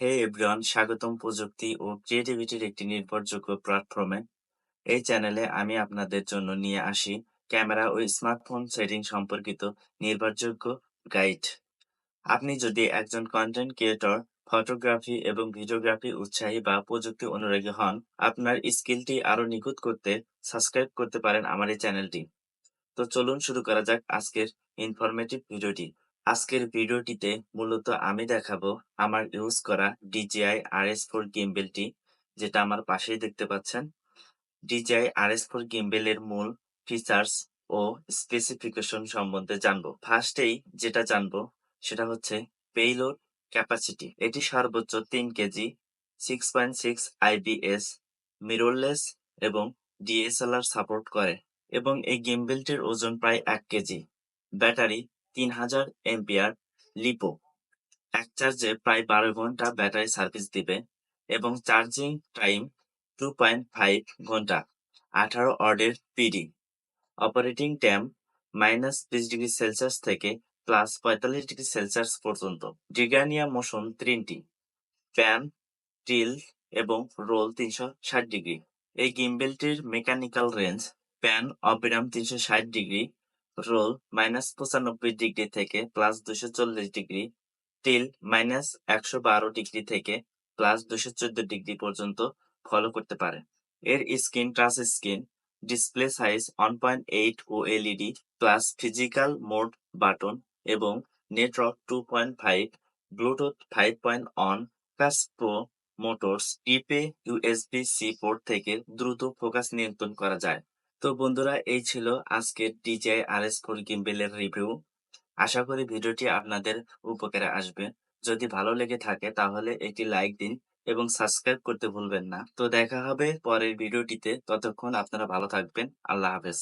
হে everyone, স্বাগতম প্রযুক্তি ও ক্রিয়েটিভিটির একটি নির্ভরযোগ্য প্ল্যাটফর্মে। এই চ্যানেলে আমি আপনাদের জন্য নিয়ে আসি ক্যামেরা ও স্মার্টফোন সেটিং সম্পর্কিত নির্ভরযোগ্য গাইড। আপনি যদি একজন কন্টেন্ট ক্রিয়েটর, ফটোগ্রাফি এবং ভিডিওগ্রাফি উৎসাহী বা প্রযুক্তি অনুরাগী হন, আপনার স্কিলটি আরো নিখুঁত করতে সাবস্ক্রাইব করতে পারেন আমার এই চ্যানেলটি। তো চলুন শুরু করা যাক আজকের ইনফরমেটিভ ভিডিওটি। আজকের ভিডিওটিতে মূলত আমি দেখাবো আমার ইউজ করা DJI RS4 গিম্বেলটি, যেটা আমার পাশেই দেখতে পাচ্ছেন। DJI RS4 গিম্বেলের মূল ফিচার্স ও স্পেসিফিকেশন সম্বন্ধে জানবো। ফার্স্টেই যেটা জানবো সেটা হচ্ছে পেইলোড ক্যাপাসিটি। এটি সর্বোচ্চ 3 কেজি, 6.6 IPS, মিররলেস এবং DSLR সাপোর্ট করে এবং এই গিম্বেলটির ওজন প্রায় 1 কেজি। Battery 3000 ampere lipo. এক চার্জে প্রায় 12 ঘন্টা ব্যাটারি সার্ভিস দিবে এবং চার্জিং টাইম 2.5 ঘন্টা। 18 ওয়াটের পিডি। অপারেটিং টেম্প -20°C থেকে +45°C পর্যন্ত। জিগানিয়া মোশন 3টি। প্যান, টিল্ট এবং রোল 360 ডিগ্রি। এই গিম্বেলটির মেকানিক্যাল রেঞ্জ: প্যান অবিরাম 360 ডিগ্রি, রোল -95 ডিগ্রি থেকে +240 ডিগ্রি, টিল্ট -112 ডিগ্রি থেকে +214 ডিগ্রি পর্যন্ত ফলো করতে পারে। এর screen touch screen, display size 1.8 OLED plus physical mode button এবং network 2.5, Bluetooth 5.1, fast pro motors type USB-C port থেকে দ্রুত ফোকাস নিয়ন্ত্রণ করা যায়। তো বন্ধুরা, এই ছিল আজকের DJI RS4 গিম্বেলের রিভিউ। আশা করি ভিডিওটি আপনাদের উপকারে আসবে। যদি ভালো লেগে থাকে তাহলে একটি লাইক দিন এবং সাবস্ক্রাইব করতে ভুলবেন না। তো দেখা হবে পরের ভিডিওটিতে। ততক্ষণ আপনারা ভালো থাকবেন। আল্লাহ হাফেজ।